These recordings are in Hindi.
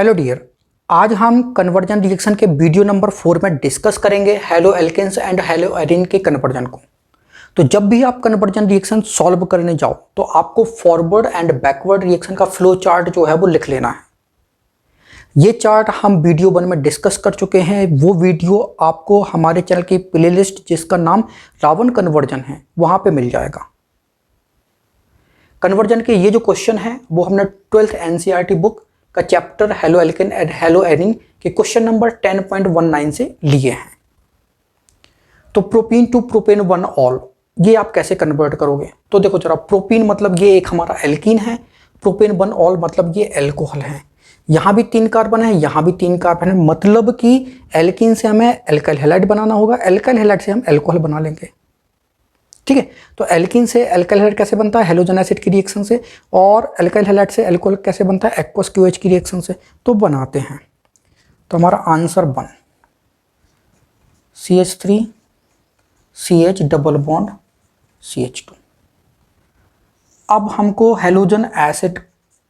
हेलो डियर, आज हम कन्वर्जन रिएक्शन के वीडियो नंबर 4 में डिस्कस करेंगे haloalkanes and haloarenes के कन्वर्जन को। तो जब भी आप कन्वर्जन रिएक्शन सॉल्व करने जाओ तो आपको फॉरवर्ड एंड बैकवर्ड रिएक्शन का फ्लो चार्ट जो है वो लिख लेना है। ये चार्ट हम वीडियो 1 में डिस्कस कर चुके हैं। वो वीडियो आपको हमारे चैनल की प्लेलिस्ट जिसका नाम रावण कन्वर्जन है वहां पे मिल जाएगा। कन्वर्जन के ये जो क्वेश्चन है वो हमने 12th NCERT बुक का chapter halo alkane and haloarenes के क्वेश्चन नंबर 10.19 से लिए हैं। तो प्रोपीन टू प्रोपेन 1 ऑल ये आप कैसे कन्वर्ट करोगे? तो देखो जरा, प्रोपीन मतलब ये एक हमारा एल्कीन है, प्रोपेन 1 ऑल मतलब ये एल्कोहल है। यहाँ भी 3 कार्बन है, यहाँ भी 3 कार्बन है, मतलब कि एल्कीन से हमें एल्काइल हैलाइड बनाना होगा, एल्काइल हैलाइड से हम एल्कोहल बना लेंगे। ठीक है, तो एल्कीन से एल्काइल हैलाइड कैसे बनता है? हेलोजन एसिड की रिएक्शन से। और एल्काइल हैलाइड से एल्कोहल कैसे बनता है? एक्वस क्यूएच की रिएक्शन से। तो बनाते हैं। तो हमारा answer 1 CH3 CH double bond CH2। अब हमको हेलोजन एसिड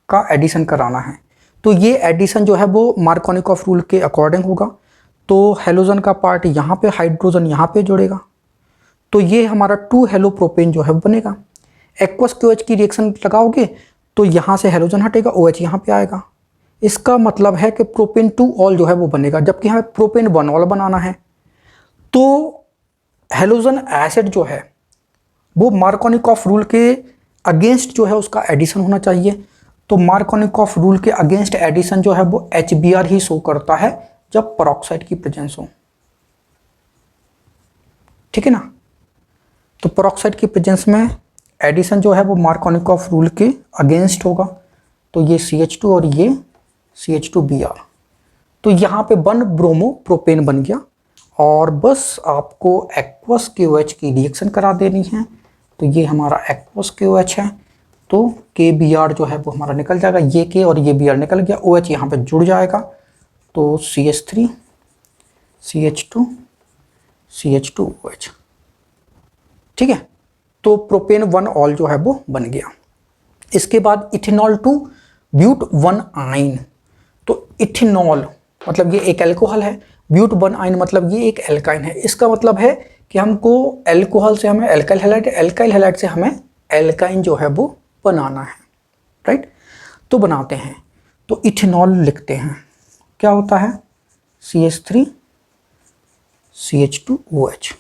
का एडिशन कराना है। तो ये एडिशन जो है वो मार्कोनिकॉफ रूल के अकॉर्डिंग होगा। तो हेलोजन का पार्ट यहाँ पे, हाइड्रोजन यहाँ पे जुड़ेगा, तो ये हमारा 2 हेलो प्रोपेन जो है बनेगा। एक्वस क्यूएच की रिएक्शन लगाओगे तो यहाँ से हेलोजन हटेगा, OH यहाँ पे आएगा। इसका मतलब है कि प्रोपेन 2 ऑल जो है वो बनेगा, जबकि हमें प्रोपेन 1 ऑल बनाना है। तो हेलोजन एसिड जो है वो मार्कोनिकॉफ रूल के अगेंस्ट जो है उसका एडिशन होना चाहिए। तो मार्कोनिकॉफ रूल के अगेंस्ट एडिशन जो है वो HBr ही शो करता है जब पेरोक्साइड की प्रेजेंस हो। ठीक है ना? तो पेरोक्साइड की प्रेजेंस में एडिशन जो है वो मार्कोनिकॉफ रूल के अगेंस्ट होगा। तो ये CH2 और ये CH2Br। तो यहाँ पे 1 ब्रोमो प्रोपेन बन गया और बस आपको एक्वस KOH की रिएक्शन करा देनी है। तो ये हमारा एक्वस KOH है, तो KBr जो है वो हमारा निकल जाएगा। ये K और ये Br निकल गया, OH यहाँ पे जुड़ जाएगा। तो CH3 CH2 CH2OH। ठीक है, तो प्रोपेन 1 ऑल जो है वो बन गया। इसके बाद इथेनॉल टू ब्यूट 1 आइन। तो इथेनॉल मतलब ये एक एल्कोहल है, ब्यूट 1 आइन मतलब ये एक एल्काइन है। इसका मतलब है कि हमको एल्कोहल से हमें एल्काइल हैलाइड, एल्काइल हैलाइड से हमें एल्काइन जो है वो बनाना है। राइट, तो बनाते हैं। तो इथेनॉल लिखते हैं, क्या होता है? CH3 CH2OH।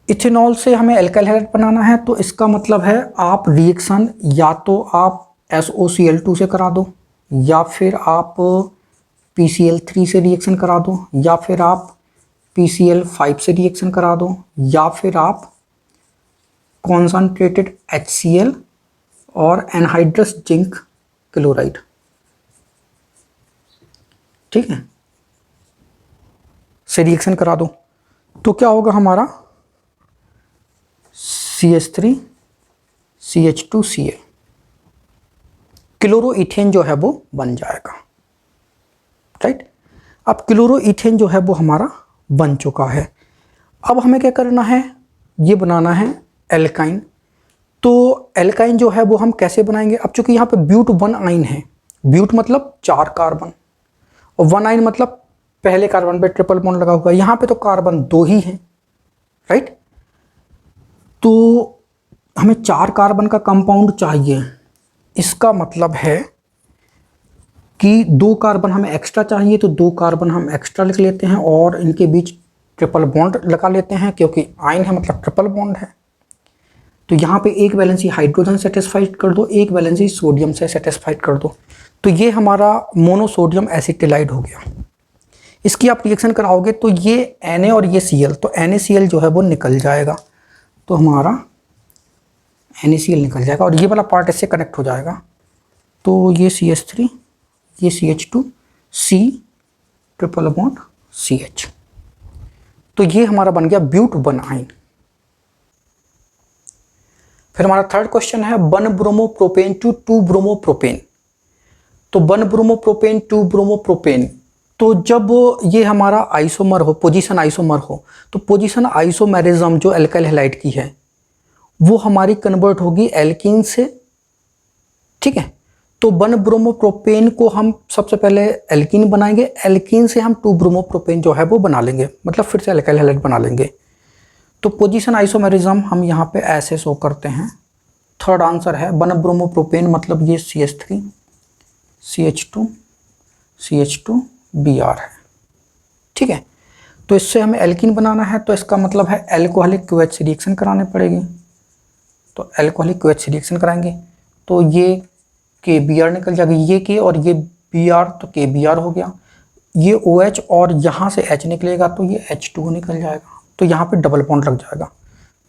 इथेनॉल से हमें एल्काइल हैलाइड बनाना है, तो इसका मतलब है आप रिएक्शन या तो आप SOCl2 से करा दो, या फिर आप PCl3 से रिएक्शन करा दो, या फिर आप PCl5 से रिएक्शन करा दो, या फिर आप कॉन्सनट्रेटेड HCl और एनहाइड्रस जिंक क्लोराइड, ठीक है, से रिएक्शन करा दो। तो क्या होगा हमारा? CH3 CH2Cl क्लोरोइथेन जो है वो बन जाएगा। राइट, अब क्लोरोइथेन जो है वो हमारा बन चुका है। अब हमें क्या करना है? ये बनाना है एल्काइन। तो एल्काइन जो है वो हम कैसे बनाएंगे? अब चूंकि यहाँ पे ब्यूट 1 आइन है, ब्यूट मतलब 4 कार्बन और 1 आइन मतलब पहले कार्बन पे ट्रिपल बॉन्ड लगा हुआ है। यहाँ पे तो कार्बन 2 ही है। राइट, तो हमें 4 कार्बन का कंपाउंड चाहिए। इसका मतलब है कि 2 कार्बन हमें एक्स्ट्रा चाहिए, तो 2 कार्बन हम एक्स्ट्रा लिख लेते हैं और इनके बीच ट्रिपल बॉन्ड लगा लेते हैं, क्योंकि आयन है मतलब ट्रिपल बॉन्ड है। तो यहाँ पे एक वैलेंसी हाइड्रोजन सेटिस्फाइड कर दो, एक वैलेंसी सोडियम से सेटिस्फाइड कर दो। तो ये हमारा मोनोसोडियम एसिटिलाइड हो गया। इसकी आप रिएक्शन कराओगे तो ये Na और ये Cl, तो NaCl जो है वो निकल जाएगा। तो हमारा NaCl निकल जाएगा और ये वाला पार्ट इससे कनेक्ट हो जाएगा। तो ये CH3, ये CH2, C triple bond CH। तो ये हमारा बन गया ब्यूट 1 आइन। फिर हमारा थर्ड क्वेश्चन है 1 bromo propane two 2 bromo propane. तो 1 ब्रोमो प्रोपेन 2 ब्रोमो प्रोपेन, तो जब ये हमारा आइसोमर हो, पोजीशन आइसोमर हो, तो पोजीशन आइसोमेरिज्म जो एल्काइल हैलाइड की है वो हमारी कन्वर्ट होगी एल्कीन से। ठीक है, तो 1 ब्रोमोप्रोपेन को हम सबसे पहले एल्कीन बनाएंगे, एल्कीन से हम 2 ब्रोमोप्रोपेन जो है वो बना लेंगे, मतलब फिर से एल्काइल हैलाइड बना लेंगे। तो पोजीशन आइसोमेरिज्म हम यहाँ पे ऐसे शो करते हैं। थर्ड आंसर है 1 ब्रोमोप्रोपेन, मतलब ये CH3 CH2 CH2 Br है। ठीक है, तो इससे हमें एल्कीन बनाना है, तो इसका मतलब है एल्कोहलिक QH रिएक्शन कराने पड़ेगी। तो एल्कोहलिक QH रिएक्शन कराएंगे तो ये KBr निकल जाएगा, ये K और ये Br, तो KBr हो गया। ये OH और यहाँ से H निकलेगा तो ये H2 निकल जाएगा, तो यहाँ पे डबल बॉन्ड लग जाएगा,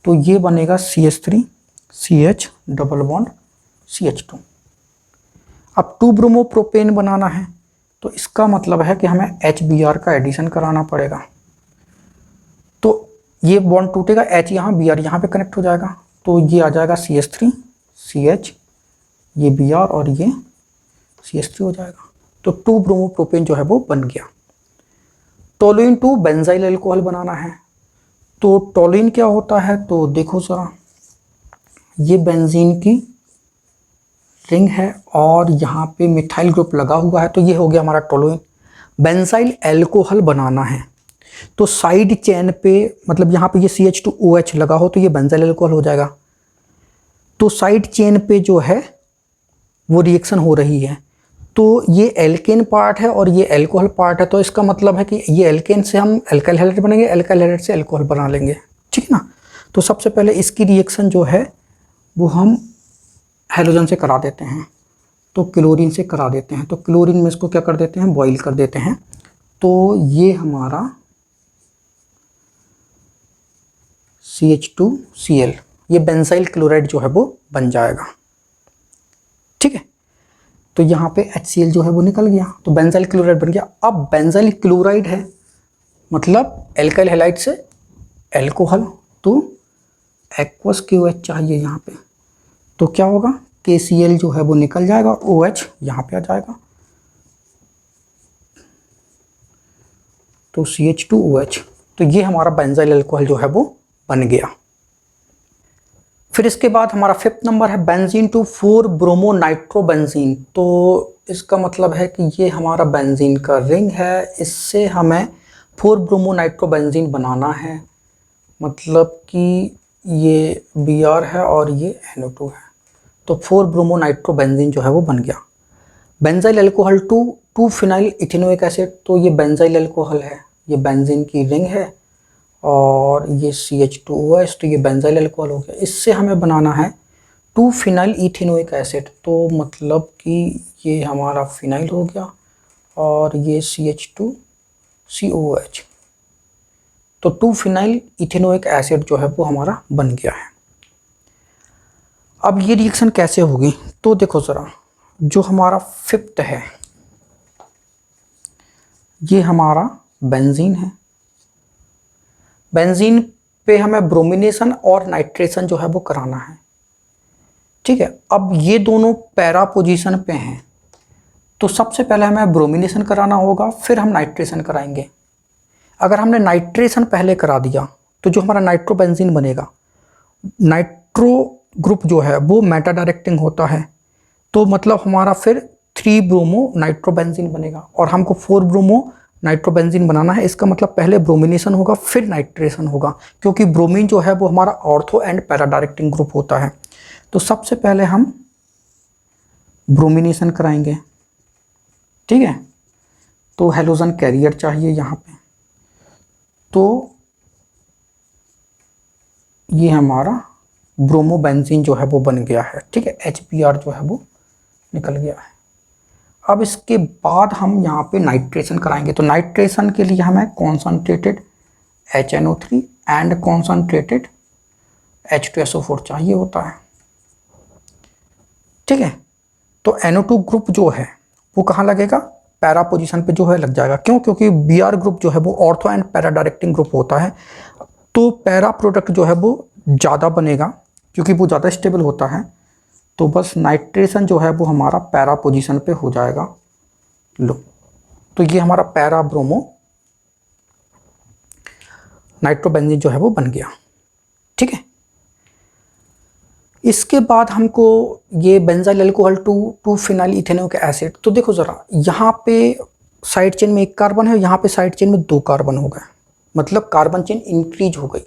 तो ये बनेगा CH3 CH double bond CH2। अब 2 ब्रोमोप्रोपेन बनाना है, तो इसका मतलब है कि हमें HBr का एडिशन कराना पड़ेगा। तो ये बॉन्ड टूटेगा, H यहाँ Br यहाँ पे कनेक्ट हो जाएगा, तो ये आ जाएगा CH3 CH, ये Br और ये CH3 हो जाएगा। तो 2 ब्रोमोप्रोपेन जो है वो बन गया। टोलुइन 2 बेंजाइल अल्कोहल बनाना है, तो टोलुइन क्या होता है, तो देखो ज़रा, ये बेंजीन की रिंग है और यहाँ पे मिथाइल ग्रुप लगा हुआ है, तो ये हो गया हमारा टोलुइन। बेंजाइल अल्कोहल बनाना है, तो साइड चेन पे, मतलब यहाँ पे ये CH2OH लगा हो तो ये बेंजाइल अल्कोहल हो जाएगा। तो साइड चेन पे जो है वो रिएक्शन हो रही है, तो ये एल्केन पार्ट है और ये अल्कोहल पार्ट है, तो इसका मतलब है कि ये एल्केन से हम एल्काइल हैलाइड बनेंगे, एल्काइल हैलाइड से अल्कोहल बना लेंगे। ठीक है ना। तो सबसे पहले इसकी रिएक्शन जो है वो हम हैलोजन से करा देते हैं, तो क्लोरीन से करा देते हैं। तो क्लोरीन में इसको क्या कर देते हैं, बॉईल कर देते हैं, तो ये हमारा CH2Cl, ये बेंजाइल क्लोराइड जो है वो बन जाएगा। ठीक है, तो यहाँ पे HCl जो है वो निकल गया, तो बेंजाइल क्लोराइड बन गया। अब बेंजाइल क्लोराइड है, मतलब एल्काइल हैलाइड से अल्कोहल, तो एक्वस QH चाहिए यहाँ पे, तो क्या होगा, KCl जो है वो निकल जाएगा और OH यहाँ पे आ जाएगा, तो CH2OH। तो ये हमारा बेंजाइल अल्कोहल जो है वो बन गया। फिर इसके बाद हमारा 5th नंबर है बेंजीन टू 4 ब्रोमो नाइट्रोबेंजीन। तो इसका मतलब है कि ये हमारा बेंजीन का रिंग है, इससे हमें 4 ब्रोमो नाइट्रोबेंजीन बनाना है, मतलब कि ये Br है और ये NO2 है, तो 4 ब्रोमो नाइट्रोबेंजीन जो है वो बन गया। Benzyl alcohol 2 phenyl ethanoic acid, तो ये बेंजाइल अल्कोहल है, ये बेंजीन की रिंग है और ये CH2OH, तो ये बेंजाइल अल्कोहल हो गया। इससे हमें बनाना है 2 फिनाइल इथेनोइक एसिड, तो मतलब कि ये हमारा फिनाइल हो गया और ये CH2COOH, तो 2 फिनाइल इथेनोइक एसिड जो है वो हमारा बन गया है। अब ये रिएक्शन कैसे होगी, तो देखो ज़रा, जो हमारा 5th है ये हमारा बेंजीन है, बेंजीन पे हमें ब्रोमिनेशन और नाइट्रेशन जो है वो कराना है। ठीक है, अब ये दोनों पैरा पोजीशन पे हैं, तो सबसे पहले हमें ब्रोमिनेशन कराना होगा, फिर हम नाइट्रेशन कराएंगे। अगर हमने नाइट्रेशन पहले करा दिया तो जो हमारा नाइट्रोबेंजीन बनेगा, नाइट्रो ग्रुप जो है वो मेटा डायरेक्टिंग होता है, तो मतलब हमारा फिर 3 ब्रोमो नाइट्रोबेंजीन बनेगा और हमको 4 ब्रोमो नाइट्रोबेंजीन बनाना है। इसका मतलब पहले ब्रोमिनेशन होगा फिर नाइट्रेशन होगा, क्योंकि ब्रोमीन जो है वो हमारा ortho and para directing group होता है। तो सबसे पहले हम ब्रोमिनेशन कराएंगे। ठीक है, तो हैलोजन कैरियर चाहिए यहाँ पे, तो ये हमारा ब्रोमोबेंजीन जो है वो बन गया है। ठीक है, HBr जो है वो निकल गया है। अब इसके बाद हम यहाँ पे नाइट्रेशन कराएंगे, तो नाइट्रेशन के लिए हमें concentrated HNO3 and concentrated H2SO4 चाहिए होता है। ठीक है, तो NO2 ग्रुप जो है वो कहाँ लगेगा, पैरा पोजीशन पे जो है लग जाएगा। क्यों, क्योंकि Br ग्रुप जो है वो ortho and para directing group होता है, तो पैरा प्रोडक्ट जो है वो ज़्यादा बनेगा क्योंकि वो ज़्यादा स्टेबल होता है, तो बस नाइट्रेशन जो है वो हमारा पैरा पोजीशन पे हो जाएगा। लो, तो ये हमारा पैरा ब्रोमो नाइट्रोबेंजीन जो है वो बन गया। ठीक है, इसके बाद हमको ये benzyl alcohol to phenyl ethanoic acid, तो देखो ज़रा यहाँ पे साइड चेन में एक कार्बन है, यहाँ पे साइड चेन में 2 कार्बन हो गए, मतलब कार्बन चेन इंक्रीज हो गई।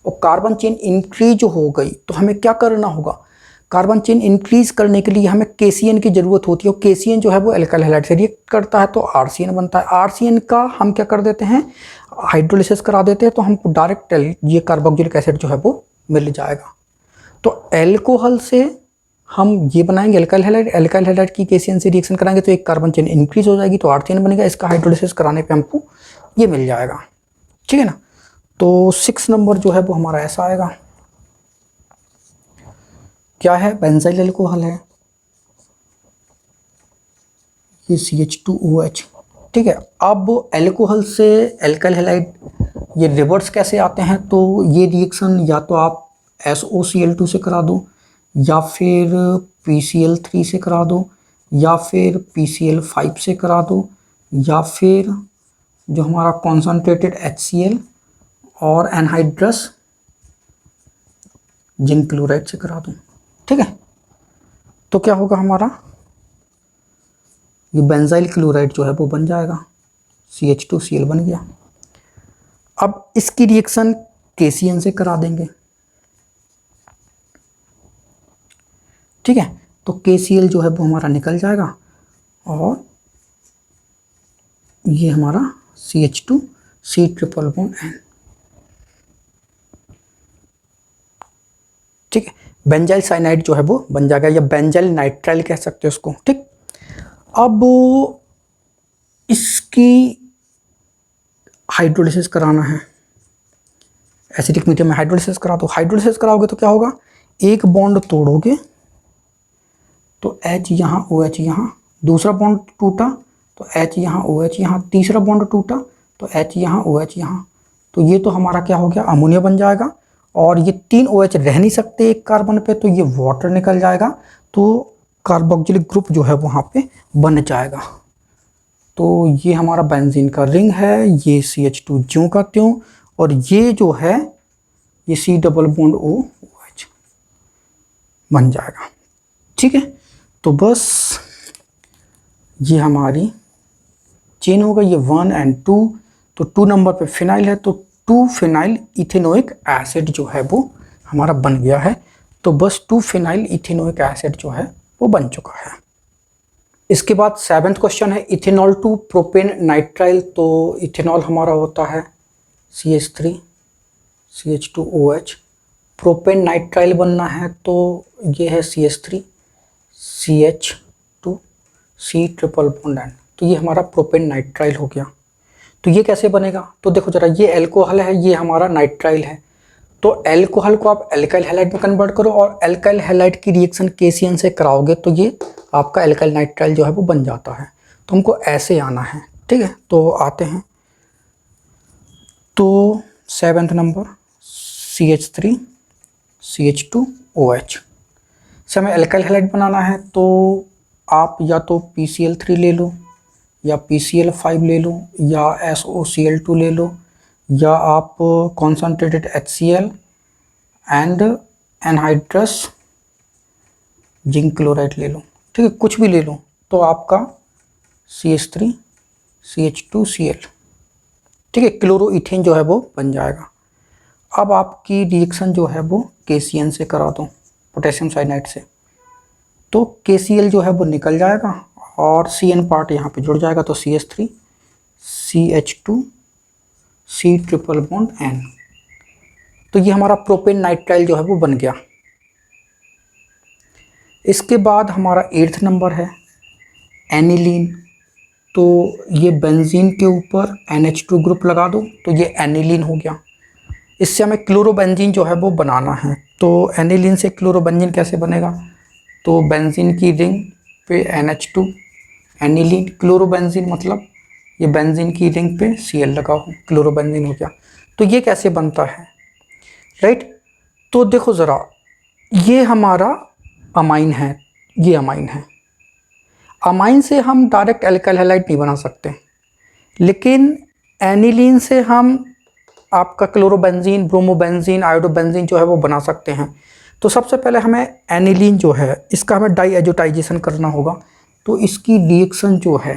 और कार्बन चेन इंक्रीज हो गई तो हमें क्या करना होगा, कार्बन चेन इंक्रीज करने के लिए हमें केसीएन की जरूरत होती है, और केसीएन जो है वो एल्काइल हैलाइड से रिएक्ट करता है तो आरसीएन बनता है। आरसीएन का हम क्या कर देते हैं, हाइड्रोलिसिस करा देते हैं, तो हमको डायरेक्ट ये कार्बोक्सिलिक एसिड जो है वो मिल जाएगा। तो एल्कोहल से हम ये बनाएंगे एल्काइल हैलाइड, एल्काइल हैलाइड की केसीएन से रिएक्शन कराएंगे तो एक कार्बन चेन इंक्रीज हो जाएगी तो आरसीएन बनेगा, इसका हाइड्रोलिसिस कराने पे हमको ये मिल जाएगा, ठीक है ना। तो 6 नंबर जो है वो हमारा ऐसा आएगा, क्या है, बेंजाइल अल्कोहल है, ये CH2OH, ठीक है। अब एल्कोहल से एल्काइल हैलाइड ये रिवर्स कैसे आते हैं, तो ये रिएक्शन या तो आप SOCl2 से करा दो, या फिर PCl3 से करा दो, या फिर PCl5 से करा दो, या फिर जो हमारा कॉन्सनट्रेटेड HCl और एनहाइड्रस जिंक क्लोराइड से करा दो, ठीक है। तो क्या होगा हमारा, ये बेंजाइल क्लोराइड जो है वो बन जाएगा, CH2Cl बन गया। अब इसकी रिएक्शन KCN से करा देंगे, ठीक है। तो KCl जो है वो हमारा निकल जाएगा और ये हमारा CH2C ट्रिपल बॉन्ड N, ठीक है। बेंजाइल साइनाइड जो है वो बन जाएगा, या बेंजाइल नाइट्राइल कह सकते हैं उसको, ठीक। अब इसकी हाइड्रोलिसिस कराना है, एसिडिक मीडियम में हाइड्रोलिसिस करा दो। हाइड्रोलिसिस कराओगे तो क्या होगा, एक बॉन्ड तोड़ोगे तो H यहाँ OH यहाँ, दूसरा बॉन्ड टूटा तो H यहाँ OH यहाँ, तीसरा बॉन्ड टूटा तो H यहाँ OH यहाँ, तो ये तो हमारा क्या हो गया, अमोनिया बन जाएगा। और ये 3 OH रह नहीं सकते एक कार्बन पे, तो ये वाटर निकल जाएगा, तो कार्बोक्सिलिक ग्रुप जो है वहाँ पे बन जाएगा। तो ये हमारा बेंजीन का रिंग है, ये CH2 ज्यों का त्यों, और ये जो है ये C डबल बॉन्ड OH बन जाएगा, ठीक है। तो बस ये हमारी चेन हो गई, ये 1 और 2। तो 2 नंबर पे फिनाइल है, तो 2 फिनाइल इथेनोइक एसिड जो है वो हमारा बन गया है। तो बस 2 फिनाइल इथेनोइक एसिड जो है वो बन चुका है। इसके बाद 7th क्वेश्चन है इथेनॉल टू प्रोपेन नाइट्राइल। तो इथेनॉल हमारा होता है CH3 CH2OH, प्रोपेन नाइट्राइल बनना है तो ये है CH3 CH2 C triple bond N, तो ये हमारा प्रोपेन नाइट्राइल हो गया। तो ये कैसे बनेगा, तो देखो जरा, ये एल्कोहल है, ये हमारा नाइट्राइल है, तो एल्कोहल को आप एल्काइल हैलाइड में कन्वर्ट करो और एल्काइल हैलाइड की रिएक्शन KCN से कराओगे तो ये आपका एल्काइल नाइट्राइल जो है वो बन जाता है। तो हमको ऐसे आना है, ठीक है। तो आते हैं, तो 7th नंबर CH3 CH2OH से हमें एल्काइल हैलाइड बनाना है, तो आप या तो PCl3 ले लो, या PCl5 ले लो, या SOCl2 ले लो, या आप concentrated HCl and anhydrous zinc chloride ले लो, ठीक है, कुछ भी ले लो। तो आपका CH3 CH2Cl, ठीक है, क्लोरोइथेन जो है वो बन जाएगा। अब आपकी रिएक्शन जो है वो KCN से करा दो, पोटेशियम साइनाइड से, तो KCl जो है वो निकल जाएगा और CN पार्ट यहाँ पे जुड़ जाएगा, तो CH3 CH2 C triple bond N। तो ये हमारा प्रोपेन नाइट्राइल जो है वो बन गया। इसके बाद हमारा 8th नंबर है एनिलीन। तो ये बेंजीन के ऊपर NH2 ग्रुप लगा दो तो ये एनिलीन हो गया। इससे हमें क्लोरोबेंजीन जो है वो बनाना है। तो एनिलीन से क्लोरोबेंजीन कैसे बनेगा, तो बेंजीन की रिंग पे NH2 एनिलीन, क्लोरोबेंजीन मतलब ये बेंजीन की रिंग पे Cl लगा हो, क्लोरोबेंजीन हो गया। तो ये कैसे बनता है, राइट। तो देखो ज़रा, ये हमारा अमाइन है, ये अमाइन है। अमाइन से हम डायरेक्ट एल्काइल हैलाइड नहीं बना सकते, लेकिन एनिलीन से हम आपका क्लोरोबेंजीन, ब्रोमोबेंजीन, आयोडोबेंजीन जो है वो बना सकते हैं। तो सबसे पहले हमें एनिलीन जो है इसका हमें डाईएजोटाइजेशन करना होगा। तो इसकी रिएक्शन जो है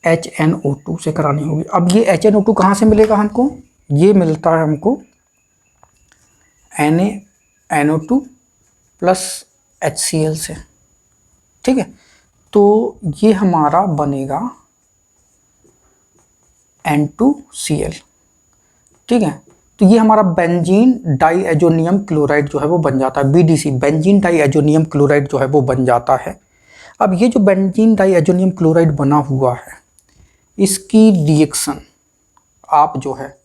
HNO2 से करानी होगी। अब ये HNO2 कहाँ से मिलेगा हमको? ये मिलता है हमको NaNO2 प्लस HCl से, ठीक है। तो ये हमारा बनेगा N2Cl, ठीक है। तो ये हमारा बेंजीन डाईएजोनियम क्लोराइड जो है वो बन जाता है, BDC, बेंजीन डाईएजोनियम क्लोराइड जो है वो बन जाता है। अब ये जो बेंजीन डाईएजोनियम क्लोराइड बना हुआ है, इसकी रिएक्शन आप जो है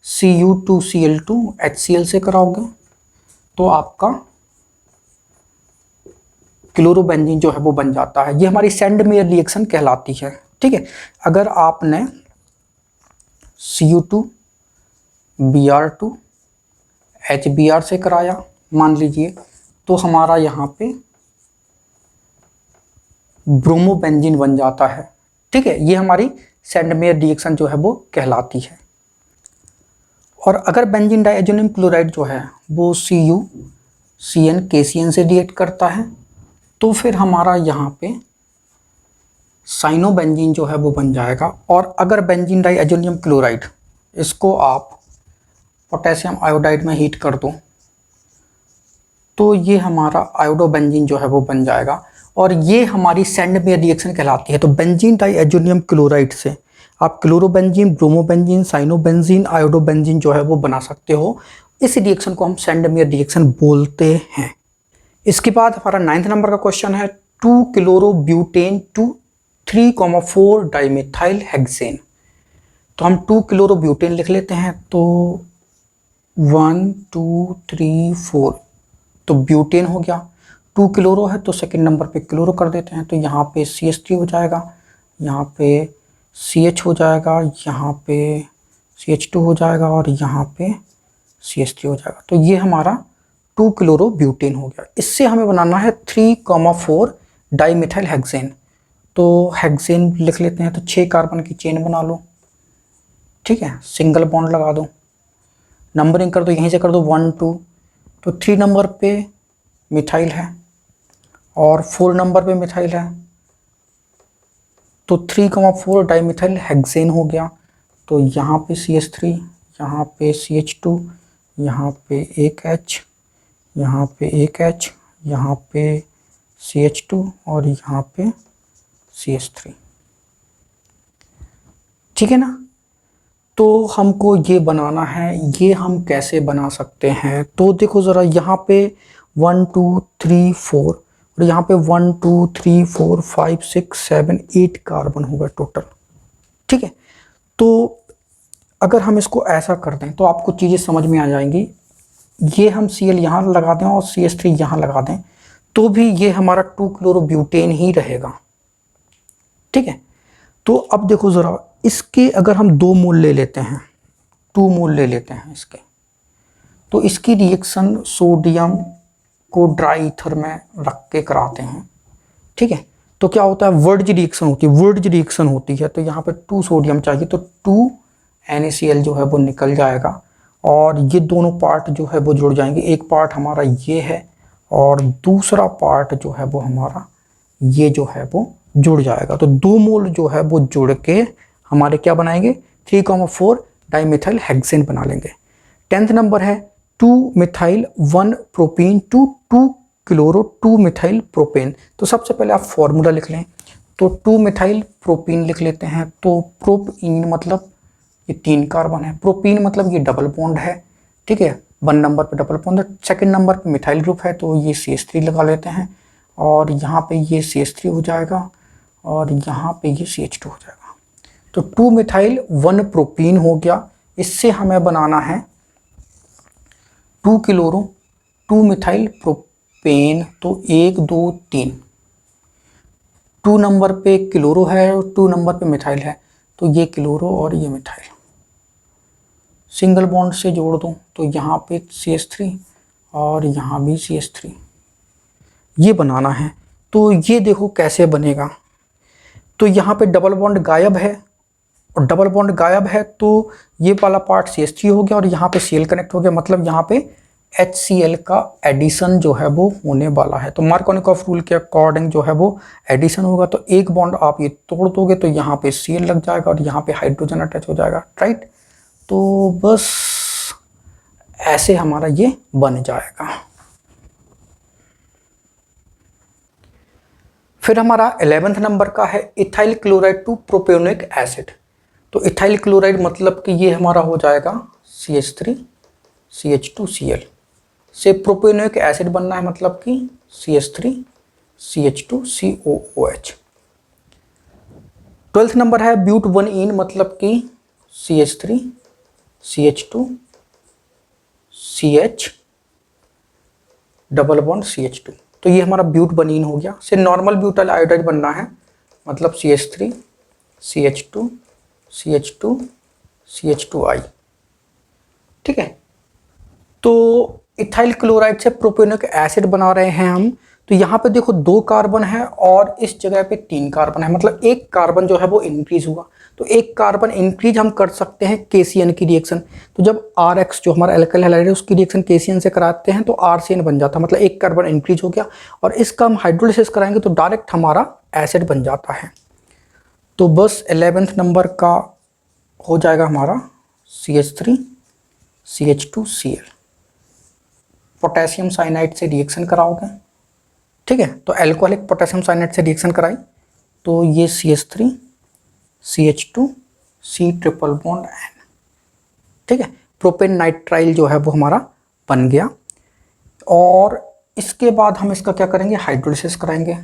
Cu2Cl2 HCl से कराओगे तो आपका क्लोरोबेंजीन जो है वो बन जाता है। ये हमारी सैंडमेयर रिएक्शन कहलाती है, ठीक है। अगर आपने Cu2 Br2 HBr से कराया मान लीजिए, तो हमारा यहाँ पे ब्रोमोबेंजीन बन जाता है, ठीक है। ये हमारी सैंडमेयर रिएक्शन जो है वो कहलाती है। और अगर बेंजीन डाईएजोनियम क्लोराइड जो है वो CuCN KCN से रिएक्ट करता है तो फिर हमारा यहाँ पे साइनोबेंजीन जो है वो बन जाएगा। और अगर बेंजीन डाईएजोनियम क्लोराइड इसको आप पोटेशियम आयोडाइड में हीट कर दो तो ये हमारा आयोडोबेंजीन जो है वो बन जाएगा। और ये हमारी सैंडमेयर रिएक्शन कहलाती है। तो बेंजीन डाईएजोनियम क्लोराइड से आप क्लोरोबेंजीन, ब्रोमोबेंजीन, साइनोबेंजीन, आयोडोबेंजीन जो है वो बना सकते हो। इस रिएक्शन को हम सैंडमेयर रिएक्शन बोलते हैं। इसके बाद हमारा 9th नंबर का क्वेश्चन है 2 क्लोरोब्यूटेन टू 3,4 डाइमेथाइल हेक्सेन। तो हम 2 क्लोरोब्यूटेन लिख लेते हैं। तो 1 2 3 4 तो ब्यूटेन हो गया। 2 क्लोरो है तो सेकंड नंबर पे क्लोरो कर देते हैं। तो यहाँ पे CH3 हो जाएगा, यहाँ पे CH हो जाएगा, यहाँ पे CH2 हो जाएगा और यहाँ पे CH3 हो जाएगा। तो ये हमारा 2 क्लोरो ब्यूटेन हो गया। इससे हमें बनाना है 3,4 डाइमेथाइल हेक्सेन। तो हेक्सेन लिख लेते हैं। तो 6 कार्बन की चेन बना लो, ठीक है। सिंगल बॉन्ड लगा दो, नंबरिंग कर दो, यहीं से कर दो 1 2। तो 3 नंबर पे मिथाइल है और 4 नंबर पे मिथाइल है। तो 3,4 डाइमिथाइल हेक्सेन हो गया। तो यहाँ पे CH3, यहाँ पे CH2, यहाँ पे एक H, यहाँ पे एक H, यहाँ पे CH2 और यहाँ पे CH3, ठीक है ना। तो हमको ये बनाना है। ये हम कैसे बना सकते हैं? तो देखो ज़रा, यहाँ पे 1 2 3 4 और यहाँ पे 1 2 3 4 5 6 7 8 कार्बन होगा टोटल, ठीक है। तो अगर हम इसको ऐसा कर दें तो आपको चीज़ें समझ में आ जाएंगी। ये हम Cl यहाँ लगा दें और CH3 यहाँ लगा दें तो भी ये हमारा 2 क्लोरोब्यूटेन ही रहेगा, ठीक है। तो अब देखो ज़रा, इसके अगर हम 2 मोल ले लेते हैं, 2 मोल ले लेते हैं इसके, तो इसकी रिएक्शन सोडियम को ड्राई ईथर में रख के कराते हैं, ठीक है। तो क्या होता है? वर्ज रिएक्शन होती है, वर्ज रिएक्शन होती है। तो यहाँ पे 2 सोडियम चाहिए तो 2 NaCl जो है वो निकल जाएगा और ये दोनों पार्ट जो है वो जुड़ जाएंगे। एक पार्ट हमारा ये है और दूसरा पार्ट जो है वो हमारा ये जो है वो जुड़ जाएगा। तो 2 मोल जो है वो जुड़ के हमारे क्या बनाएंगे? 3,4 डाइमेथाइल हेक्सेन बना लेंगे। 10th नंबर है 2 methyl 1 propane two 2 chloro 2 methyl propane. तो सबसे पहले आप फॉर्मूला लिख लें। तो 2 मिथाइल प्रोपेन लिख लेते हैं। तो प्रोपीन मतलब ये 3 कार्बन है, प्रोपीन मतलब ये डबल बॉन्ड है, ठीक है। 1 नंबर पे डबल बॉन्ड है, सेकंड नंबर पे मिथाइल ग्रुप है तो ये CH3 लगा लेते हैं और यहाँ पे ये CH3 हो जाएगा और यहाँ पे ये CH2 हो जाएगा। तो 2 मिथाइल 1 प्रोपीन हो गया। इससे हमें बनाना है 2 क्लोरो 2 मिथाइल प्रोपेन। तो 1 2 3, 2 नंबर पे क्लोरो है और 2 नंबर पे मिथाइल है तो ये क्लोरो और ये मिथाइल सिंगल बॉन्ड से जोड़ दूं तो यहाँ पे CH3 और यहाँ भी CH3, ये बनाना है। तो ये देखो कैसे बनेगा। तो यहाँ पे डबल बॉन्ड गायब है और डबल बॉन्ड गायब है तो ये वाला पार्ट CH3 हो गया और यहाँ पे Cl कनेक्ट हो गया, मतलब यहाँ पे HCl का एडिशन जो है वो होने वाला है। तो मार्कोनिकॉफ रूल के अकॉर्डिंग जो है वो एडिशन होगा। तो एक बॉन्ड आप ये तोड़ दोगे तो यहाँ पे Cl लग जाएगा और यहाँ पे हाइड्रोजन अटैच हो जाएगा, राइट। तो बस ऐसे हमारा ये बन जाएगा। फिर हमारा 11वें नंबर का है ethyl chloride to propionic acid. तो इथाइल क्लोराइड मतलब कि ये हमारा हो जाएगा CH3 CH2Cl से प्रोपियोनिक एसिड बनना है, मतलब कि CH3 CH2COOH। 12th नंबर है ब्यूट 1इन मतलब कि CH3 CH2 CH double bond CH2। तो ये हमारा ब्यूट 1इन हो गया। से नॉर्मल ब्यूटाइल आयोडाइड बनना है, मतलब CH3 CH2 CH2 CH2I, ठीक है। तो इथाइल क्लोराइड से प्रोपियोनिक एसिड बना रहे हैं हम। तो यहाँ पे देखो 2 कार्बन है और इस जगह पे 3 कार्बन है, मतलब एक कार्बन जो है वो इंक्रीज हुआ। तो एक कार्बन इंक्रीज हम कर सकते हैं KCN की रिएक्शन। तो जब RX जो हमारा एल्काइल हैलाइड है उसकी रिएक्शन KCN से कराते हैं तो RCN बन जाता है, मतलब एक कार्बन इंक्रीज हो गया। और इसका हम हाइड्रोलिसिस कराएंगे तो डायरेक्ट हमारा एसिड बन जाता है। तो बस 11वें नंबर का हो जाएगा हमारा CH3 CH2Cl। पोटेशियम साइनाइड से रिएक्शन कराओगे, ठीक है। तो एल्कोहलिक पोटेशियम साइनाइड से रिएक्शन कराई तो ये CH3 CH2 C triple bond N, ठीक है। प्रोपेन नाइट्राइल जो है वो हमारा बन गया। और इसके बाद हम इसका क्या करेंगे, हाइड्रोलिसिस कराएंगे,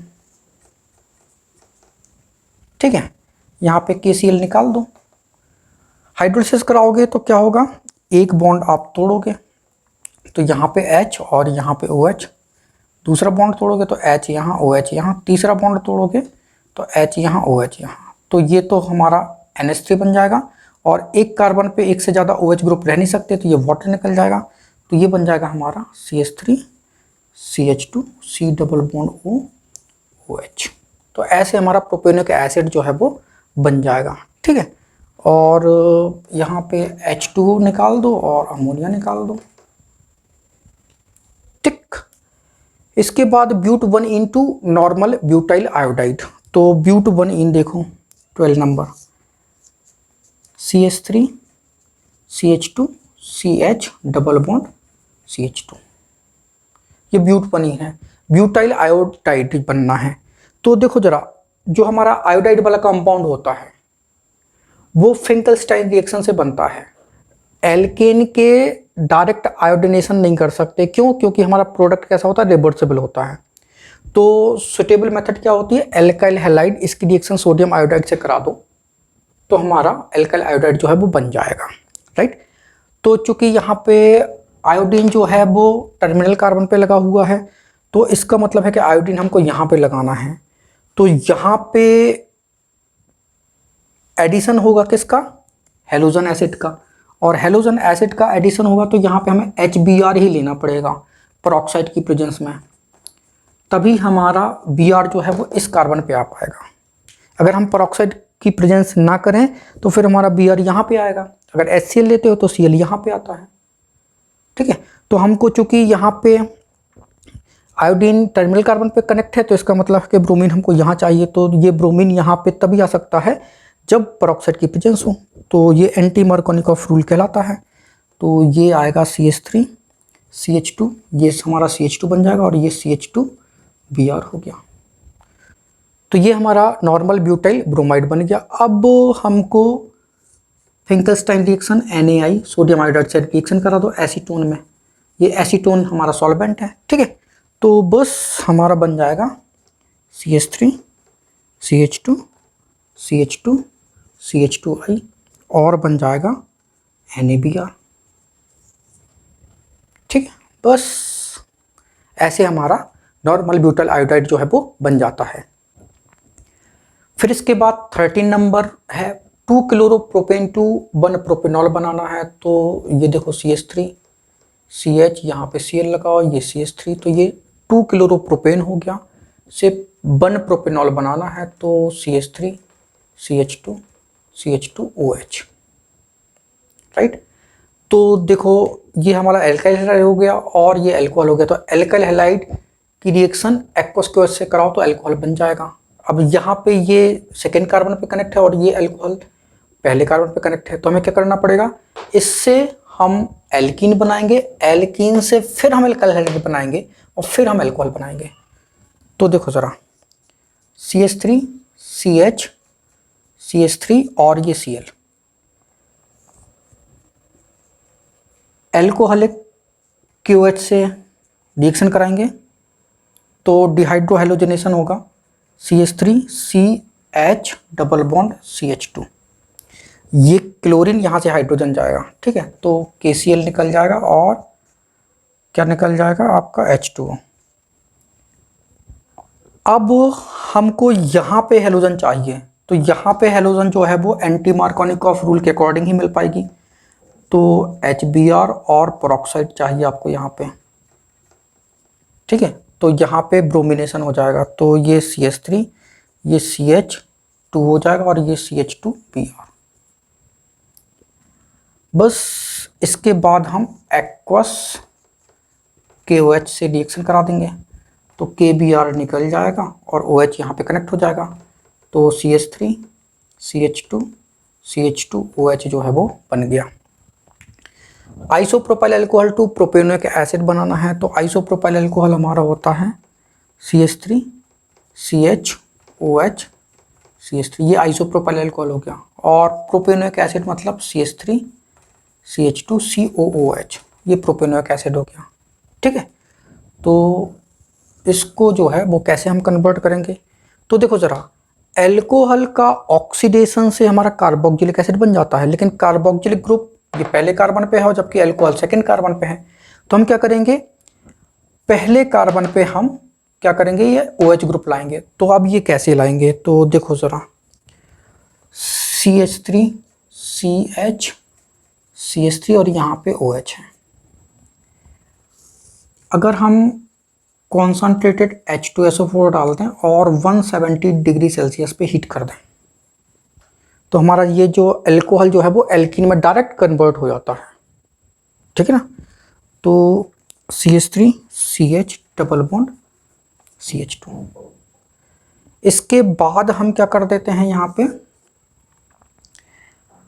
ठीक है। यहाँ पे KCl निकाल दो। हाइड्रोलिसिस कराओगे तो क्या होगा, एक बॉन्ड आप तोड़ोगे तो यहाँ पे H और यहाँ पे OH, दूसरा बॉन्ड तोड़ोगे तो H यहाँ OH यहाँ, तीसरा बॉन्ड तोड़ोगे तो H यहाँ OH यहाँ। तो ये तो हमारा NH3 बन जाएगा। और एक कार्बन पे एक से ज़्यादा OH ग्रुप रह नहीं सकते तो ये वाटर निकल जाएगा। तो ये बन जाएगा हमारा CH3 CH2 C double bond O OH। तो ऐसे हमारा प्रोपियोनिक एसिड जो है वो बन जाएगा, ठीक है। और यहाँ पे H2O निकाल दो और अमोनिया निकाल दो, ठीक। इसके बाद ब्यूट 1इन टू नॉर्मल ब्यूटाइल आयोडाइड। तो ब्यूट 1इन देखो 12 number CH3 CH2 CH double bond CH2, ये ब्यूट 1इन है। ब्यूटाइल आयोडाइड बनना है। तो देखो जरा, जो हमारा आयोडाइड वाला कंपाउंड होता है वो फिंकलस्टाइन रिएक्शन से बनता है। एल्केन के डायरेक्ट आयोडिनेशन नहीं कर सकते, क्यों? क्योंकि हमारा प्रोडक्ट कैसा होता है, रिवर्सिबल होता है। तो सुटेबल मेथड क्या होती है, एल्काइल हैलाइड, इसकी रिएक्शन सोडियम आयोडाइड से करा दो तो हमारा एल्काइल आयोडाइड जो है वो बन जाएगा, राइट। तो चूंकि यहाँ पे आयोडीन जो है वो टर्मिनल कार्बन पे लगा हुआ है तो इसका मतलब है कि आयोडीन हमको यहाँ पे लगाना है। तो यहाँ पे एडिशन होगा किसका, हेलोजन एसिड का। और हेलोजन एसिड का एडिशन होगा तो यहाँ पे हमें HBr ही लेना पड़ेगा पेरोक्साइड की प्रेजेंस में, तभी हमारा Br जो है वो इस कार्बन पे आ पाएगा। अगर हम पेरोक्साइड की प्रेजेंस ना करें तो फिर हमारा Br यहाँ पे आएगा। अगर HCl लेते हो तो Cl यहाँ पे आता है, ठीक है। तो हमको चूंकि यहाँ पे आयोडीन टर्मिनल कार्बन पे कनेक्ट है तो इसका मतलब है कि ब्रोमीन हमको यहाँ चाहिए। तो ये ब्रोमीन यहाँ पे तभी आ सकता है जब पेरोक्साइड की प्रेजेंस हो। तो ये एंटी मार्कोनिकॉफ रूल कहलाता है। तो ये आएगा CH3 CH2, ये हमारा CH2 बन जाएगा और ये CH2Br हो गया। तो ये हमारा नॉर्मल ब्यूटाइल ब्रोमाइड बन गया। अब हमको फिंकलस्टाइन रिएक्शन NaI सोडियम आयोडाइड से रिएक्शन करा दो एसीटोन में। ये एसीटोन हमारा सॉल्वेंट है, ठीक है। तो बस हमारा बन जाएगा CH3 CH2 CH2 CH2I और बन जाएगा NaBr, ठीक है। बस ऐसे हमारा नॉर्मल ब्यूटाइल आयोडाइड जो है वो बन जाता है। फिर इसके बाद 13 नंबर है 2 क्लोरोप्रोपेन टू 1 प्रोपेनॉल बनाना है। तो ये देखो CH3 CH, यहाँ पे Cl लगाओ, ये CH3, तो ये 2 क्लोरोप्रोपेन हो गया। से 1 प्रोपेनॉल बनाना है तो CH3 CH2 CH2OH, राइट। तो देखो ये हमारा एल्काइल हैलाइड हो गया और ये अल्कोहल हो गया। तो एल्काइल हैलाइड की रिएक्शन एक्वस के से कराओ तो अल्कोहल बन जाएगा। अब यहाँ पे ये सेकेंड कार्बन पे कनेक्ट है और ये अल्कोहल पहले कार्बन पे कनेक्ट है, तो हमें क्या करना पड़ेगा, इससे हम एल्कीन बनाएंगे, एल्कीन से फिर हम एल्काइल हैलाइड बनाएंगे और फिर हम अल्कोहल बनाएंगे। तो देखो ज़रा CH3 CH CH3 और ये Cl एल्कोहलिक QH से रिएक्शन कराएंगे तो डिहाइड्रोहाइलोजनेशन होगा, CH3 CH double bond CH2, ये क्लोरीन यहाँ से हाइड्रोजन जाएगा, ठीक है, तो KCl निकल जाएगा और क्या निकल जाएगा आपका H2O। अब हमको यहाँ पे हेलोजन चाहिए, तो यहाँ पे हेलोजन जो है वो एंटी मार्कोनिकॉफ रूल के अकॉर्डिंग ही मिल पाएगी। तो HBr और पेरोक्साइड चाहिए आपको यहाँ पे, ठीक है, तो यहाँ पे ब्रोमिनेशन हो जाएगा, तो ये CH3 ये CH2 हो जाएगा और ये CH2Br। बस इसके बाद हम एक्वस KOH से रिएक्शन करा देंगे तो KBr निकल जाएगा और OH यहाँ पे कनेक्ट हो जाएगा, तो CH3 CH2 CH2OH जो है वो बन गया। Isopropyl alcohol to propanoic acid बनाना है, तो आइसोप्रोपाइल अल्कोहल हमारा होता है CH3 CHOH CH3, ये आइसोप्रोपाइल अल्कोहल हो गया, और प्रोपेनोइक एसिड मतलब CH3 CH2 COOH, ये प्रोपेनोइक एसिड हो गया, ठीक है। तो इसको जो है वो कैसे हम कन्वर्ट करेंगे, तो देखो ज़रा एल्कोहल का ऑक्सीडेशन से हमारा कार्बोक्सिलिक एसिड बन जाता है, लेकिन कार्बोक्सिलिक ग्रुप ये पहले कार्बन पे है जबकि अल्कोहल सेकंड कार्बन पे है, तो हम क्या करेंगे, पहले कार्बन पे हम क्या करेंगे, ये OH ग्रुप लाएंगे। तो अब ये कैसे लाएंगे, तो देखो ज़रा CH3 CH CH3 और यहाँ पे OH है। अगर हम कॉन्सनट्रेटेड H2SO4 डाल दें और 170 डिग्री सेल्सियस पे हीट कर दें, तो हमारा ये जो अल्कोहल जो है वो एल्कीन में डायरेक्ट कन्वर्ट हो जाता है, ठीक है ना। तो CH3 CH double bond CH2। इसके बाद हम क्या कर देते हैं यहाँ पे,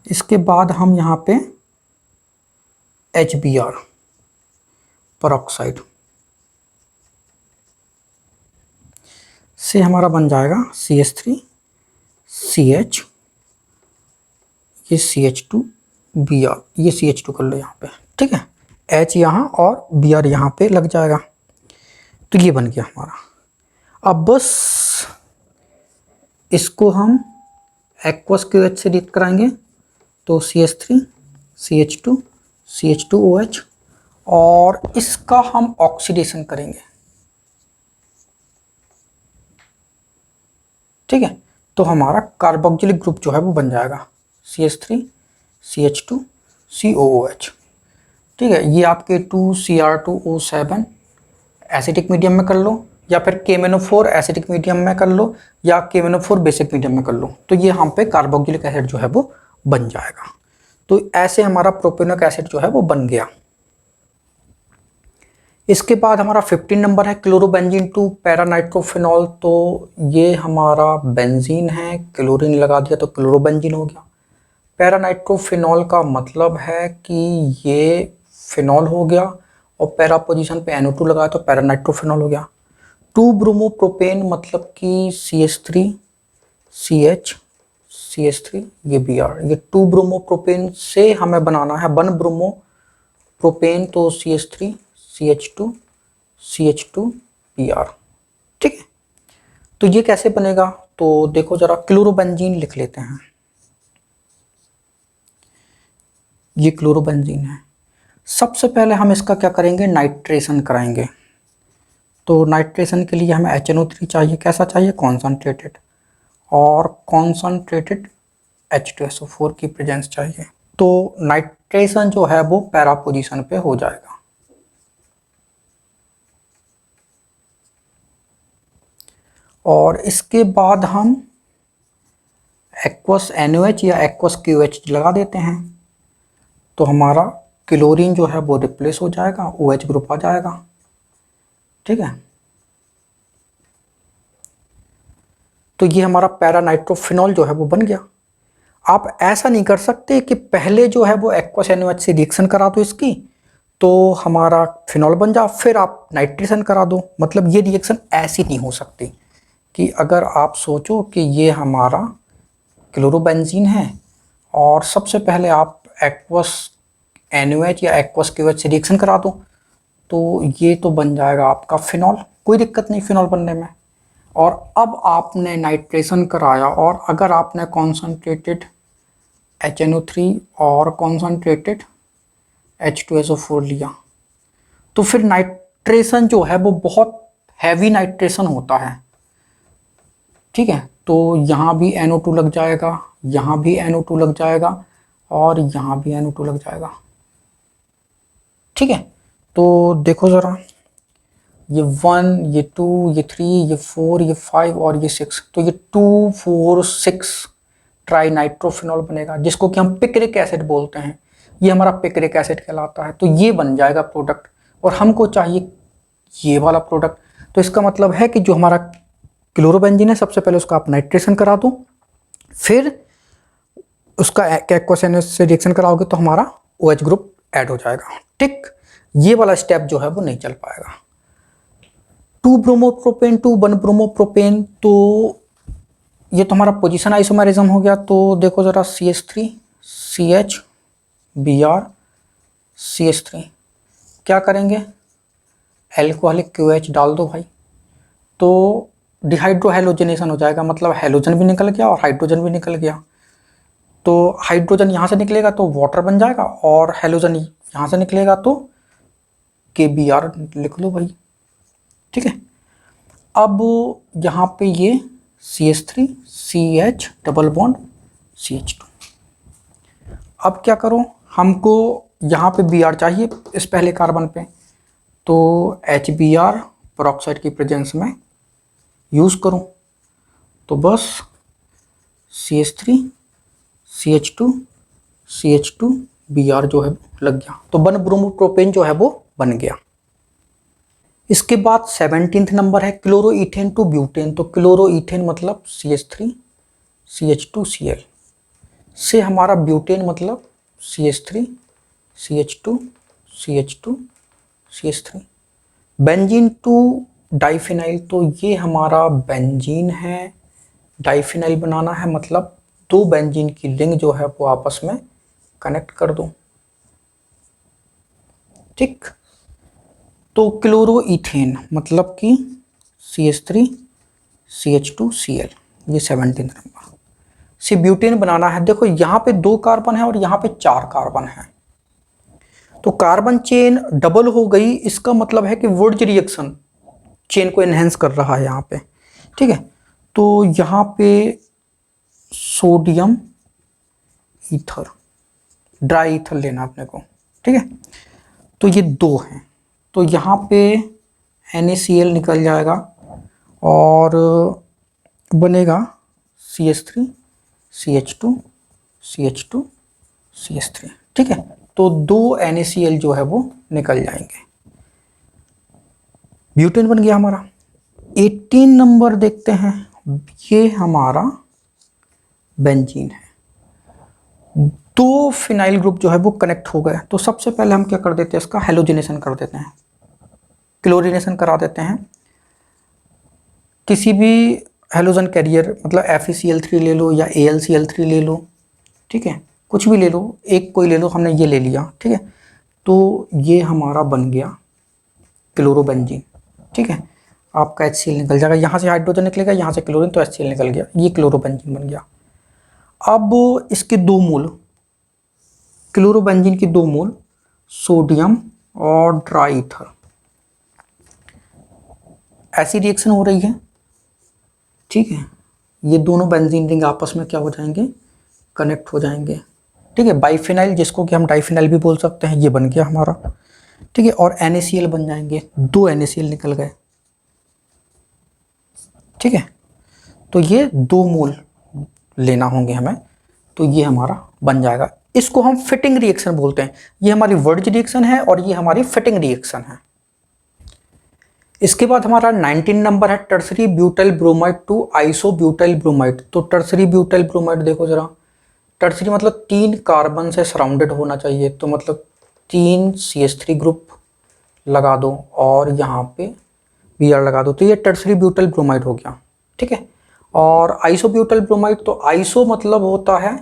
इसके बाद हम यहाँ पे HBr पेरोक्साइड से हमारा बन जाएगा CH3 CH ये CH2Br, ये CH2 कर लो यहाँ पे, ठीक है, H यहाँ और Br यहाँ पे लग जाएगा, तो ये बन गया हमारा। अब बस इसको हम एक्वस KOH से रिएक्ट कराएंगे, तो CH3 CH2 CH2OH और इसका हम ऑक्सीडेशन करेंगे, ठीक है, तो हमारा कार्बोक्सिलिक ग्रुप जो है वो बन जाएगा CH3 CH2 COOH, ठीक है। ये आपके 2Cr2O7 एसिटिक मीडियम में कर लो, या फिर KMnO4 एसिटिक मीडियम में कर लो, या KMnO4 बेसिक मीडियम में कर लो, तो ये हम पे कार्बोक्सिलिक एसिड जो है वो बन जाएगा। तो ऐसे हमारा प्रोपेनोइक एसिड जो है वो बन गया। इसके बाद हमारा 15 नंबर है क्लोरोबेंजीन टू पैरानाइट्रोफिनॉल, तो ये हमारा बेंजीन है, क्लोरीन लगा दिया तो क्लोरोबेंजीन हो गया। पैरानाइट्रोफिनॉल का मतलब है कि ये फिनॉल हो गया और पैरा पोजीशन पे NO2 लगाया तो पैरानाइट्रोफिनॉल हो गया। 2 ब्रोमोप्रोपेन मतलब कि CH3 CH CH3 ये Br, ये 2 ब्रोमोप्रोपेन से हमें बनाना है 1 ब्रोमोप्रोपेन, तो CH3 CH2 CH2 Br, ठीक है। तो ये कैसे बनेगा, तो देखो जरा क्लोरोबेंजीन लिख लेते हैं, ये क्लोरोबेंजीन है। सबसे पहले हम इसका क्या करेंगे, नाइट्रेशन कराएंगे। तो नाइट्रेशन के लिए हमें HNO3 चाहिए, कैसा चाहिए, कॉन्सनट्रेटेड, और कॉन्सनट्रेटेड H2SO4 की प्रेजेंस चाहिए। तो नाइट्रेशन जो है वो पैरा पोजीशन पे हो जाएगा। और इसके बाद हम एक्वस NOH या एक्वस KOH लगा देते हैं, तो हमारा क्लोरीन जो है वो रिप्लेस हो जाएगा, OH ग्रुप आ जाएगा। ठीक है, तो ये हमारा पैरा नाइट्रोफिनॉल जो है वो बन गया। आप ऐसा नहीं कर सकते कि पहले जो है वो एक्वस NaOH से रिएक्शन करा दो इसकी तो हमारा फिनॉल बन जा, फिर आप नाइट्रेशन करा दो। मतलब ये रिएक्शन ऐसी नहीं हो सकती कि अगर आप सोचो कि ये हमारा क्लोरोबेंजीन है और सबसे पहले आप एक्वस NaOH या एक्वस KOH से रिएक्शन करा दो तो ये तो बन जाएगा आपका फिनॉल, कोई दिक्कत नहीं फिनॉल बनने में। और अब आपने नाइट्रेशन कराया और अगर आपने कॉन्सनट्रेटेड HNO3 और कॉन्सनट्रेटेड H2SO4 लिया तो फिर नाइट्रेशन जो है वो बहुत हैवी नाइट्रेशन होता है। ठीक है, तो यहाँ भी NO2 लग जाएगा, यहाँ भी NO2 लग जाएगा और यहाँ भी NO2 लग जाएगा। ठीक है, तो देखो ज़रा, ये 1, ये 2, ये 3, ये 4, ये 5 और ये 6, तो ये 2, 4, 6 ट्राई नाइट्रोफिनॉल बनेगा, जिसको कि हम पिक्रिक एसिड बोलते हैं। ये हमारा पिक्रिक एसिड कहलाता है। तो ये बन जाएगा प्रोडक्ट और हमको चाहिए ये वाला प्रोडक्ट। तो इसका मतलब है कि जो हमारा क्लोरोबेंजीन है सबसे पहले उसका आप नाइट्रेशन करा दो, फिर उसका एक्वस NaOH से रिएक्शन कराओगे तो हमारा OH ग्रुप ऐड हो जाएगा। ठीक, ये वाला स्टेप जो है वो नहीं चल पाएगा। 2 ब्रोमोप्रोपेन टू 1 ब्रोमोप्रोपेन, तो ये तो हमारा पोजीशन आइसोमेरिज्म हो गया। तो देखो ज़रा, CH3 CH Br CH3, क्या करेंगे, एल्कोहलिक QH डाल दो भाई, तो डिहाइड्रो हेलोजनेशन हो जाएगा। मतलब हेलोजन भी निकल गया और हाइड्रोजन भी निकल गया। तो हाइड्रोजन यहाँ से निकलेगा तो वाटर बन जाएगा और हेलोजन यहाँ से निकलेगा तो KBr लिख लो भाई। ठीक है, अब यहाँ पे ये CH3 CH double bond CH2। अब क्या करो, हमको यहाँ पे Br चाहिए इस पहले कार्बन पे, तो HBr पेरोक्साइड की प्रेजेंस में यूज़ करूँ तो बस CH3 CH2 CH2 Br जो है लग गया, तो 1 ब्रोमोप्रोपेन जो है वो बन गया। इसके बाद 17 नंबर है क्लोरोइथेन टू ब्यूटेन। तो क्लोरोइथेन मतलब CH3 CH2Cl से हमारा ब्यूटेन मतलब CH3 CH2 CH2 CH3। Benzene to diphenyl, तो ये हमारा बेंजीन है, डाइफिनाइल बनाना है, मतलब 2 बेंजीन की रिंग जो है वो आपस में कनेक्ट कर दो। ठीक, तो क्लोरोइथेन मतलब कि CH3 CH2Cl, ये 17 नंबर से ब्यूटेन बनाना है। देखो यहाँ पे 2 कार्बन है और यहाँ पे 4 कार्बन है, तो कार्बन चेन डबल हो गई। इसका मतलब है कि वुड्ज रिएक्शन चेन को एनहेंस कर रहा है यहाँ पे। ठीक है, तो यहाँ पे सोडियम ईथर, ड्राई ईथर लेना अपने को। ठीक है, तो ये 2 हैं, तो यहाँ पे NaCl निकल जाएगा और बनेगा CH3 CH2 CH2 CH3। ठीक है, तो 2 NaCl जो है वो निकल जाएंगे, ब्यूटेन बन गया हमारा। 18 नंबर देखते हैं, ये हमारा बेंजीन है। 2 फिनाइल ग्रुप जो है वो कनेक्ट हो गए, तो सबसे पहले हम क्या कर देते हैं, इसका हेलोजिनेशन कर देते हैं, क्लोरीनेशन करा देते हैं। किसी भी हेलोजन कैरियर मतलब FeCl3 ले लो या AlCl3 ले लो, ठीक है, कुछ भी ले लो, एक कोई ले लो, हमने ये ले लिया। ठीक है, तो ये हमारा बन गया क्लोरोबेंजीन। ठीक है, आपका HCl निकल जाएगा, यहाँ से हाइड्रोजन निकलेगा, यहाँ से क्लोरीन, तो HCl निकल गया, ये क्लोरोबेंजीन बन गया। अब इसके 2 मोल, क्लोरोबेंजीन की 2 मोल सोडियम और ड्राई ईथर, ऐसी रिएक्शन हो रही है। ठीक है, ये दोनों बेंजीन रिंग आपस में क्या हो जाएंगे, कनेक्ट हो जाएंगे। ठीक है, बाइफिनाइल जिसको कि हम डाइफिनाइल भी बोल सकते हैं, ये बन गया हमारा। ठीक है, और NaCl बन जाएंगे, 2 NaCl निकल गए। ठीक है, तो ये 2 मोल लेना होंगे हमें, तो ये हमारा बन जाएगा इसको हम फिटिंग रिएक्शन बोलते हैं। ये हमारी वर्ज रिएक्शन है और ये हमारी फिटिंग रिएक्शन है। इसके बाद हमारा 19 नंबर है tertiary butyl bromide to isobutyl bromide. तो टर्सरी ब्यूटाइल ब्रोमाइड देखो जरा, टर्सरी मतलब 3 कार्बन से सराउंडेड होना चाहिए, तो मतलब 3 CH3 ग्रुप लगा दो और यहाँ पे Br लगा दो, तो ये टर्सरी ब्यूटाइल ब्रोमाइड हो गया। ठीक है। और आइसो ब्यूटाइल ब्रोमाइड, तो आइसो मतलब होता है,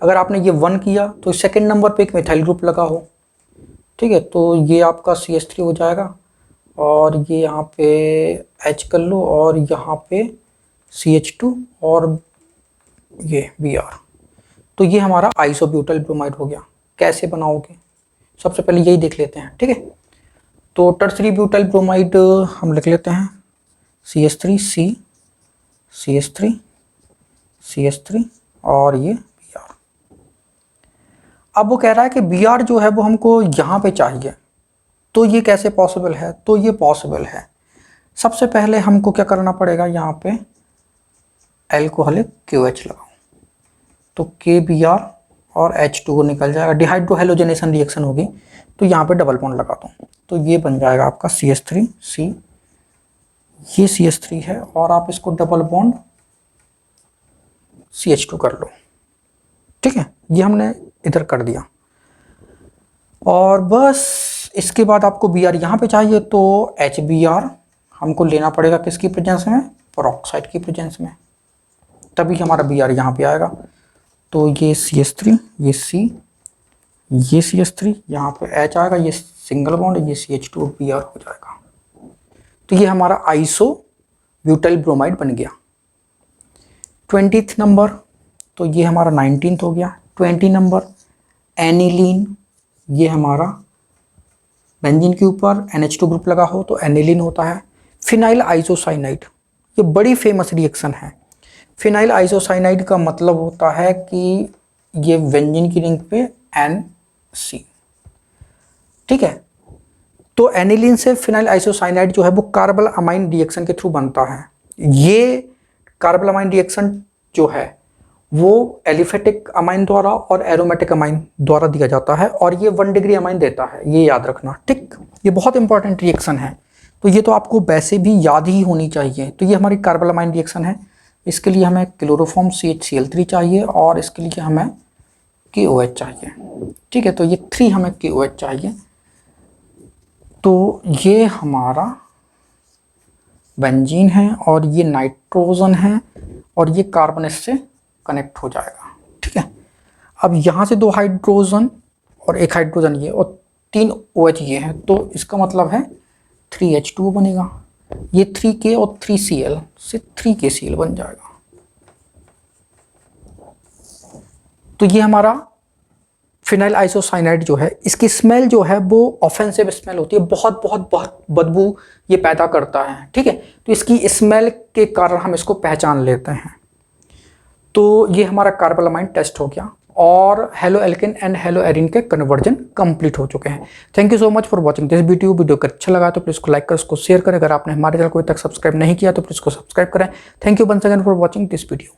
अगर आपने ये 1 किया तो सेकंड नंबर पे एक मिथाइल ग्रुप लगा हो। ठीक है, तो ये आपका CH3 हो जाएगा और ये यहाँ पे H कर लो और यहाँ पे CH2 और ये Br। तो ये हमारा आइसोब्यूटाइल ब्रोमाइड हो गया। कैसे बनाओगे, सबसे पहले यही देख लेते हैं। ठीक है, तो टर्सरी ब्यूटाइल ब्रोमाइड हम लिख लेते हैं CH3 C CH3 CH3 और ये Br। अब वो कह रहा है कि Br जो है वो हमको यहाँ पे चाहिए, तो ये कैसे पॉसिबल है? तो ये पॉसिबल है। सबसे पहले हमको क्या करना पड़ेगा, यहाँ पे एल्कोहलिक QH लगाओ, तो KBr और H2O निकल जाएगा, डिहाइड्रोहेलोजेनेशन रिएक्शन होगी, तो यहाँ पे डबल बॉन्ड लगा दो, तो ये बन जाएगा आपका CH3C। ये CH3 है और आप इसको डबल बॉन्ड CH2 कर लो। ठीक है, ये हमने इधर कर दिया और बस इसके बाद आपको Br यहाँ पे चाहिए, तो HBr हमको लेना पड़ेगा किसकी प्रेजेंस में, पेरोक्साइड की प्रेजेंस में, तभी हमारा Br यहाँ पे आएगा। तो ये CH3, ये C, ये CH3, यहाँ पे H आएगा, ये सिंगल बॉन्ड, ये CH2 Br हो जाएगा। तो ये हमारा आइसो ब्यूटाइल ब्रोमाइड बन गया। 20th नंबर, तो ये हमारा 19th हो गया। 20 नंबर एनिलीन, ये हमारा बेंजीन के ऊपर NH2 ग्रुप लगा हो तो एनिलीन होता है। फिनाइल आइसोसाइनाइड, ये बड़ी फेमस रिएक्शन है। फिनाइल आइसोसाइनाइड का मतलब होता है कि ये बेंजीन की रिंग पे NC। ठीक है, तो एनिलीन से फिनाइल आइसोसाइनाइड जो है वो कार्बल अमाइन रिएक्शन के थ्रू बनता है। ये कार्बल अमाइन रिएक्शन जो है वो एलिफेटिक अमाइन द्वारा और एरोमेटिक अमाइन द्वारा दिया जाता है और ये 1 डिग्री अमाइन देता है, ये याद रखना। ठीक, ये बहुत इंपॉर्टेंट रिएक्शन है, तो ये तो आपको वैसे भी याद ही होनी चाहिए। तो ये हमारी कार्बल अमाइन रिएक्शन है। इसके लिए हमें क्लोरोफॉर्म CHCl3 चाहिए और इसके लिए हमें KOH चाहिए। ठीक है, तो ये 3 हमें KOH चाहिए। तो ये हमारा बेंजीन है और ये नाइट्रोजन है और ये कार्बन इससे कनेक्ट हो जाएगा। ठीक है, अब यहाँ से 2 हाइड्रोजन और 1 हाइड्रोजन ये और 3 OH ये है, तो इसका मतलब है 3H2O बनेगा। ये 3K और 3Cl से 3KCl बन जाएगा। तो ये हमारा फिनाइल आइसोसाइनाइड जो है, इसकी स्मेल जो है वो ऑफेंसिव स्मेल होती है, बहुत बहुत बहुत बदबू ये पैदा करता है। ठीक है, तो इसकी स्मेल के कारण हम इसको पहचान लेते हैं। तो ये हमारा कार्बलामाइन टेस्ट हो गया और halo alkane and hello Erin के कन्वर्जन कंप्लीट हो चुके हैं। Thank you so much for watching this video. Video को अच्छा लगा तो प्लीज़ को लाइक करें, उसको शेयर करें। अगर आपने हमारे चैनल को अभी तक सब्सक्राइब नहीं किया तो प्लीज़ को सब्सक्राइब करें। Thank you once again for watching this video.